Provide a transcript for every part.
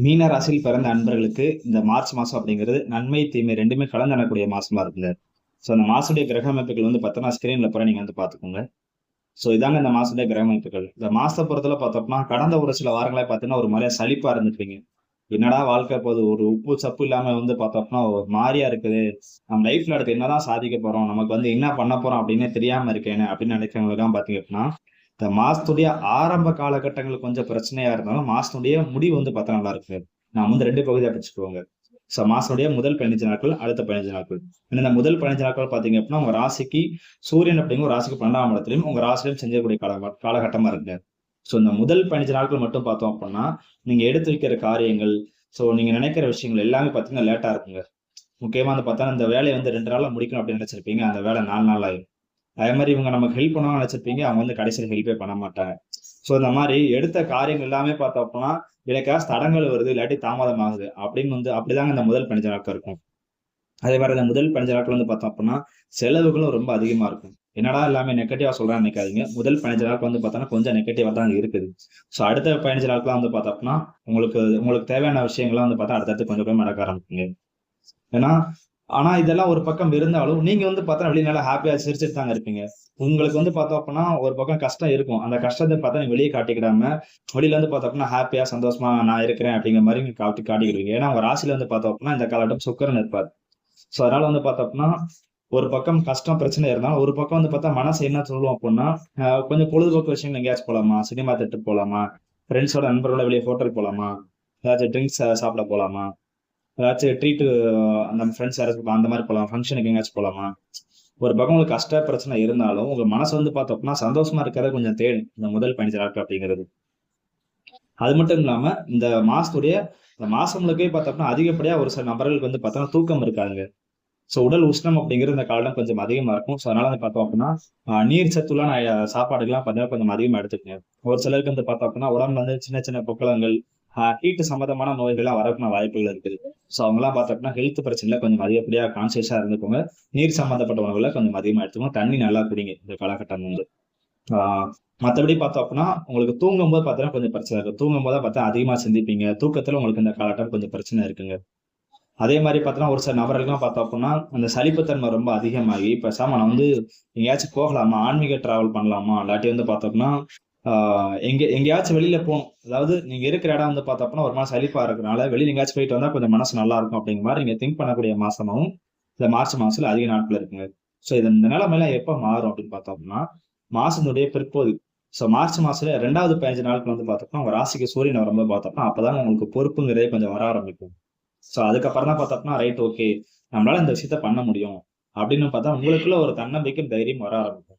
மீன ராசியில் பிறந்த அன்பர்களுக்கு இந்த மார்ச் மாசம் அப்படிங்கிறது நன்மை தீமை ரெண்டுமே கலந்தனக்கூடிய மாசமா இருக்குங்க. ஸோ அந்த மாசுடைய கிரக அமைப்புகள் வந்து பார்த்தோம்னா ஸ்கிரீன்ல போற நீங்க வந்து பாத்துக்கோங்க. ஸோ இதாங்க இந்த மாசத்துடைய கிரக அமைப்புகள். இந்த மாசத்தை பொறுத்தல பார்த்தோம்னா கடந்த ஒரு சில வாரங்களே பார்த்தீங்கன்னா ஒரு மாதிரியா சலிப்பா இருந்துருப்பீங்க. என்னடா வாழ்க்கை போது ஒரு உப்பு சப்பு இல்லாம வந்து பார்த்தோம்னா ஒரு மாதிரியா இருக்குது. நம்ம லைஃப்ல அடுத்து என்னதான் சாதிக்க போறோம், நமக்கு வந்து என்ன பண்ண போறோம் அப்படின்னு தெரியாம இருக்கேன்னு அப்படின்னு நினைக்கிறவங்களுக்கு தான் பாத்தீங்க அப்படின்னா இந்த மாசத்துடைய ஆரம்ப காலகட்டங்கள் கொஞ்சம் பிரச்சனையா இருந்தாலும் மாசத்துடைய முடிவு வந்து பார்த்தா நல்லா இருக்கு. நான் வந்து ரெண்டு பகுதியா பிரிச்சுக்குவாங்க. ஸோ மாசனுடைய முதல் 15 நாட்கள், அடுத்த 15 நாட்கள். இந்த முதல் 15 நாட்கள் பாத்தீங்க அப்படின்னா உங்க ராசிக்கு சூரியன் அப்படிங்கிற ஒரு ராசிக்கு 12ஆம் இடத்துலயும் உங்க ராசிலையும் செஞ்சக்கூடிய காலகட்டமா இருக்கு. ஸோ இந்த முதல் 15 நாட்கள் மட்டும் பார்த்தோம் அப்படின்னா நீங்க எடுத்து வைக்கிற காரியங்கள், ஸோ நீங்க நினைக்கிற விஷயங்கள் எல்லாமே பாத்தீங்கன்னா லேட்டா இருக்குங்க. முக்கியமா வந்து பார்த்தா இந்த வேலையை வந்து 2 நாள்ல முடிக்கணும் அப்படின்னு நினைச்சிருப்பீங்க, அந்த வேலை 4 நாள் ஆயிடும். அதே மாதிரி இவங்க நமக்கு ஹெல்ப் பண்ணணும்னு நினைச்சிருப்பீங்க, அவங்க வந்து கடைசியில் ஹெல்ப்பே பண்ண மாட்டாங்க. ஸோ இந்த மாதிரி எடுத்த காரியங்கள் எல்லாமே பார்த்தோம் அப்படின்னா எனக்காக தடங்கள் வருது, இல்லாட்டி தாமதம் ஆகுது அப்படின்னு வந்து அப்படிதாங்க இந்த முதல் 15 நாட்கள் இருக்கும். அதே மாதிரி இந்த முதல் 15 நாட்கள் வந்து பார்த்தோம் அப்படின்னா செலவுகளும் ரொம்ப அதிகமா இருக்கும். என்னடா எல்லாமே நெகட்டிவா சொல்றான்னு நினைக்காதீங்க. முதல் 15 நாட்கள் வந்து பார்த்தோம்னா கொஞ்சம் நெகட்டிவா தான் இருக்குது. ஸோ அடுத்த 15 நாட்கள் வந்து பார்த்தோம் அப்படின்னா உங்களுக்கு உங்களுக்கு தேவையான விஷயங்கள்லாம் வந்து பார்த்தா அடுத்தடுத்து கொஞ்சம் கொஞ்சம் நடக்க ஆரம்பிக்குங்க. ஏன்னா ஆனா இதெல்லாம் ஒரு பக்கம் இருந்தாலும் நீங்க வந்து பார்த்தா வெளியே நல்லா ஹாப்பியா சிரிச்சுட்டு தாங்க இருப்பீங்க. உங்களுக்கு வந்து பார்த்தோம் அப்படின்னா ஒரு பக்கம் கஷ்டம் இருக்கும். அந்த கஷ்டத்தை பார்த்தா நீங்க வெளியே காட்டிக்கிடாம வெளியில வந்து பார்த்தோம் அப்படின்னா ஹாப்பியா சந்தோஷமா நான் இருக்கிறேன் அப்படிங்கிற மாதிரி நீங்க காட்டிக்கிடுவீங்க. ஏன்னா உங்க ராசியில வந்து பார்த்தோம் அப்படின்னா இந்த காலகட்டம் சுக்கிரன் இருப்பார். ஸோ அதனால வந்து பார்த்தோம் அப்படின்னா ஒரு பக்கம் கஷ்டம் பிரச்சனை இருந்தாலும் ஒரு பக்கம் வந்து பார்த்தா மனசு என்ன சொல்லுவோம் அப்படின்னா கொஞ்சம் பொழுதுபோக்கு விஷயங்கள் எங்கேயாச்சும் போலாமா, சினிமா தேட்டர் போலாமா, ஃப்ரெண்ட்ஸோட நண்பரோட வெளியே ஹோட்டல் போலாமா, ஏதாச்சும் ட்ரிங்க்ஸ் சாப்பிட போலாமா, ஏதாச்சும் ட்ரீட் நம்ம ஃப்ரெண்ட்ஸ் யாராச்சும் அந்த மாதிரி போகலாம், ஃபங்க்ஷனுக்கு எங்கேயாச்சும் போலாமா. ஒரு பக்கம் உங்களுக்கு கஷ்ட பிரச்சனை இருந்தாலும் உங்க மனசு வந்து பார்த்தோம்னா சந்தோஷமா இருக்கிறத கொஞ்சம் தேடும் இந்த முதல் 15 நாட்கள் அப்படிங்கிறது. அது மட்டும் இல்லாம இந்த மாசம் முழுக்கவே பார்த்தோம்னா அதிகப்படியா ஒரு சில நபர்களுக்கு வந்து பார்த்தோம்னா தூக்கம் இருக்காதுங்க. ஸோ உடல் உஷ்ணம் அப்படிங்கிறது இந்த காலம் கொஞ்சம் அதிகமா இருக்கும். ஸோ அதனால வந்து பார்த்தோம் அப்படின்னா நீர் சத்துலாம் சாப்பாடுகள்லாம் பார்த்தீங்கன்னா கொஞ்சம் அதிகமா எடுத்துக்கங்க. ஒரு சிலருக்கு வந்து பார்த்தோம் அப்படின்னா உடம்புல வந்து சின்ன சின்ன பொக்களங்கள், ஹீட் சம்பந்தமான நோய்கள்லாம் வரக்கூடிய வாய்ப்புகள் இருக்குது. ஸோ அவங்கலாம் பார்த்தோம்னா ஹெல்த் பிரச்சனைல கொஞ்சம் அதிகப்படியா கான்சியஸா இருந்துக்கோங்க. நீர் சம்பந்தப்பட்ட உணவுகளை கொஞ்சம் அதிகமா எடுத்துக்கோங்க. தண்ணி நல்லா குடிங்க இந்த காலகட்டம் வந்து. ஆஹ் மற்றபடி பார்த்தோம் அப்படின்னா உங்களுக்கு தூங்கும் போது பார்த்தீங்கன்னா கொஞ்சம் பிரச்சனை இருக்கு. தூங்கும் போது பார்த்தா அதிகமா சிந்திப்பீங்க. தூக்கத்துல உங்களுக்கு இந்த காலகட்டம் கொஞ்சம் பிரச்சனை இருக்குங்க. அதே மாதிரி பார்த்தோன்னா ஒரு சில நபர்கள்லாம் பார்த்தோம் அப்படின்னா அந்த சலிப்புத்தன்மை ரொம்ப அதிகமாகி பேசாம நான் வந்து எங்கேயாச்சும் போகலாமா, ஆன்மீக டிராவல் பண்ணலாமா, இல்லாட்டி வந்து பார்த்தோம்னா எங்கேயாச்சும் வெளியில போகணும். அதாவது நீங்க இருக்கிற இடம் வந்து பார்த்தோம்னா ஒரு மாதிரி சலிப்பா இருக்கிறனால வெளியில எங்கேயாச்சும் போயிட்டு வந்தா கொஞ்சம் மனசு நல்லா இருக்கும் அப்படிங்கிற மாதிரி நீங்க திங்க் பண்ணக்கூடிய மாசமாவும் இந்த மார்ச் மாசத்துல அதிக நாட்கள் இருக்குங்க. ஸோ இந்த நிலைமையெல்லாம் எப்ப மாறும் அப்படின்னு பார்த்தோம்னா மாசத்துடைய பிற்பகுதி. ஸோ மார்ச் மாசத்துல 2வது 15 நாட்கள் வந்து பார்த்தோம்னா உங்க ராசிக்கு சூரியன் வரும்போது பார்த்தோம்னா அப்பதான் உங்களுக்கு பொறுப்புங்கிறதே கொஞ்சம் வர ஆரம்பிக்கும். ஸோ அதுக்கப்புறம் தான் பார்த்தோம்னா ரைட் ஓகே, நம்மளால இந்த விஷயத்த பண்ண முடியும் அப்படின்னு பார்த்தா உங்களுக்குள்ள ஒரு தன்னம்பிக்கை தைரியம் வர ஆரம்பிக்கும்.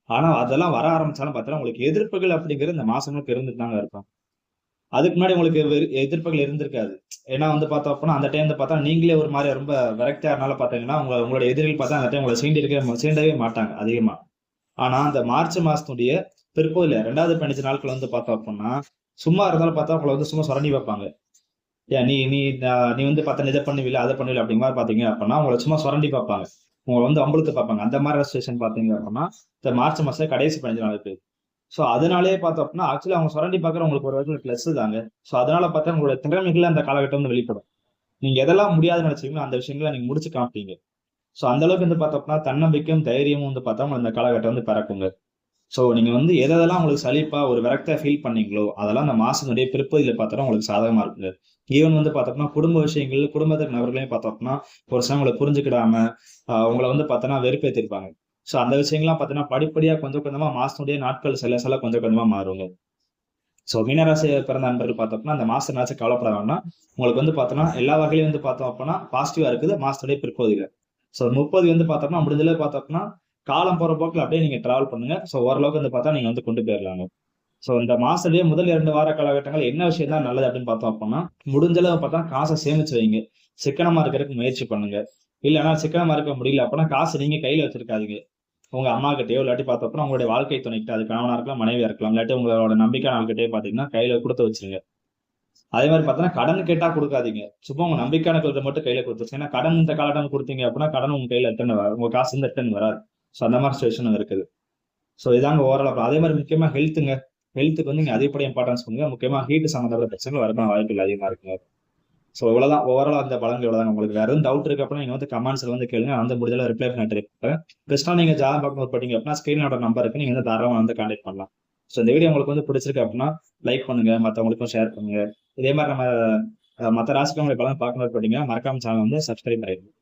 ஆனா அதெல்லாம் வர ஆரம்பிச்சாலும் பார்த்தா உங்களுக்கு எதிர்ப்புகள் அப்படிங்கிறது இந்த மாசங்களுக்கு இருந்துட்டு தாங்க இருக்கும். அதுக்கு முன்னாடி உங்களுக்கு எதிர்ப்புகள் இருந்திருக்காது. ஏன்னா வந்து பார்த்தோம் அப்படின்னா அந்த டைம் பார்த்தா நீங்களே ஒரு மாதிரி ரொம்ப விரக்தியா இருந்தாலும் பார்த்தீங்கன்னா உங்களோட எதிரிகள் பார்த்தா அந்த டைம் உங்களை சீண்டவே மாட்டாங்க அதிகமா. ஆனா அந்த மார்ச் மாசத்துடைய பிற்பகுதியில 2வது 15 நாட்கள் வந்து பார்த்தோம் அப்படின்னா சும்மா இருந்தாலும் பார்த்தா உங்களை வந்து சும்மா சுரண்டி வைப்பாங்க. ஏன் நீ நீ நீ வந்து பார்த்தா இதை பண்ணுவில்ல அதை பண்ணுவில்ல அப்படிங்கிற மாதிரி பாத்தீங்க அப்படின்னா உங்களை சும்மா சுரண்டி பார்ப்பாங்க. உங்களை வந்து அம்பளுத்து பார்ப்பாங்க. அந்த மாதிரி சுச்சுவேஷன் பாத்தீங்க அப்படின்னா இந்த மார்ச் மாசம் கடைசி 15 நாளுக்கு. ஸோ அதனாலேயே பார்த்தோம் அப்படின்னா ஆக்சுவலி அவங்க சுரண்டி பார்க்குற உங்களுக்கு ஒரு வகையில் பிளஸ் தாங்க. ஸோ அதனால பார்த்தா உங்களோட திறமைகள் அந்த காலகட்டம் வந்து வெளிப்படும். நீங்க எதெல்லாம் முடியாதுன்னு நினைச்சீங்களோ அந்த விஷயங்களை நீங்க முடிச்சு காமிப்பீங்க. ஸோ அந்த அளவுக்கு வந்து பார்த்தோம்னா தன்னம்பிக்கையும் தைரியமும் வந்து பார்த்தா உங்களை இந்த காலகட்டம் வந்து பிறக்குங்க. ஸோ நீங்க வந்து எதெல்லாம் உங்களுக்கு சலிப்பா ஒரு விரக்தியா ஃபீல் பண்ணீங்களோ அதெல்லாம் அந்த மாசத்துடைய பிற்பகுதியில பார்த்தோம்னா உங்களுக்கு சாதகமா இருக்குங்க. ஈவன் வந்து பார்த்தோம்னா குடும்ப விஷயங்கள் குடும்பத்தின் நபர்களையும் பார்த்தோம்னா ஒரு சில உங்களை புரிஞ்சுக்கிடாம உங்களை வந்து பார்த்தோன்னா வெறுப்பேற்றிருப்பாங்க. ஸோ அந்த விஷயங்கள்லாம் பார்த்தீங்கன்னா படிப்படியா கொஞ்சம் கொஞ்சமா மாசத்துடைய நாட்கள் சில கொஞ்சம் கொஞ்சமா மாறுங்க. ஸோ மீனராசி பிறந்த நண்பர்கள் பார்த்தோம்னா அந்த மாசம் நாச்சும் கவலைப்பட வேண்டாம். உங்களுக்கு வந்து பார்த்தோம்னா எல்லா வகையிலும் வந்து பார்த்தோம் அப்படின்னா பாசிட்டிவா இருக்குது மாசத்துடைய பிற்பகுதியில. ஸோ 30 வந்து பார்த்தோம்னா முடிஞ்சளவு பார்த்தோம்னா காலம் போற போக்குல அப்படியே நீங்க டிராவல் பண்ணுங்க. ஸோ ஓரளவுக்கு வந்து பார்த்தா நீங்க வந்து கொண்டு போயிடலாங்க. ஸோ இந்த மாசத்துலயே முதல் 2 வார காலகட்டங்கள் என்ன விஷயம் தான் நல்லது அப்படின்னு பார்த்தோம் அப்படின்னா முடிஞ்சளவு பார்த்தா காசை சேமிச்சு வைங்க. சிக்கனமா இருக்கிறதுக்கு முயற்சி பண்ணுங்க. இல்லைன்னா சிக்கனமா இருக்க முடியல அப்படின்னா காசு நீங்க கையில வச்சிருக்காதீங்க. உங்க அம்மா கிட்டயோ இல்லாட்டி பார்த்தோம்னா உங்களுடைய வாழ்க்கை துணைக்கிட்ட அது கணவனா இருக்கலாம், மனைவியா இருக்கலாம், இல்லாட்டி உங்களோட நம்பிக்கையான ஆள்கிட்டயே பாத்தீங்கன்னா கையில கொடுத்து வச்சிருங்க. அதே மாதிரி பார்த்தோன்னா கடன் கேட்டா கொடுக்காதீங்க. சும்மா உங்க நம்பிக்கையானவர்கள்ட்ட மட்டும் கையில கொடுத்துருச்சு. ஏன்னா கடன் இந்த காலகட்டம் கொடுத்தீங்க அப்படின்னா கடன் உங்க கையில ரிட்டர்ன் வராது, உங்க காசு ரிட்டர்ன் வராது. ஸோ அந்த மாதிரி சுச்சுவேஷன் இருக்குது. ஸோ இதாங்க ஓவரால். அதே மாதிரி முக்கியமா ஹெல்த்துங்க. ஹெல்த்துக்கு வந்து நீங்க அதிகப்படியாக இம்பார்ட்டன்ஸ் கொடுங்க. முக்கியமா ஹீட் சம்மந்தப்பட்ட பிரச்சனைகள் வரக்கான வாய்ப்புகள் அதிகமா இருக்குங்க. ஸோ இவ்வளவுதான் ஓவரால் அந்த பலன்கள் இவ்வளவுதான். உங்களுக்கு வேற எதுவும் டவுட் இருக்கு அப்படின்னா நீங்க வந்து கமெண்ட்ஸ்ல வந்து கேளுங்க. அந்த முடிஞ்சல ரிப்ளை பண்ண ட்ரை பண்றேன். பெஸ்ட்டாக நீங்க ஜாதகம் பார்க்கணும் போட்டீங்க அப்படின்னா ஸ்கிரீனோட நம்பர் இருக்கு, நீங்க வந்து தாராளமாக வந்து கான்டாக்ட் பண்ணலாம். ஸோ இந்த வீடியோ உங்களுக்கு வந்து பிடிச்சிருக்கு அப்படின்னா லைக் பண்ணுங்க, மற்றவங்களுக்கும் ஷேர் பண்ணுங்க. இதே மாதிரி நம்ம மற்ற ராசிக்கு உங்களுக்கு பலன் பார்க்கணும் போட்டீங்கன்னா மறக்காம சேனல் வந்து சப்ஸ்கிரைப் பண்ணிடுங்க.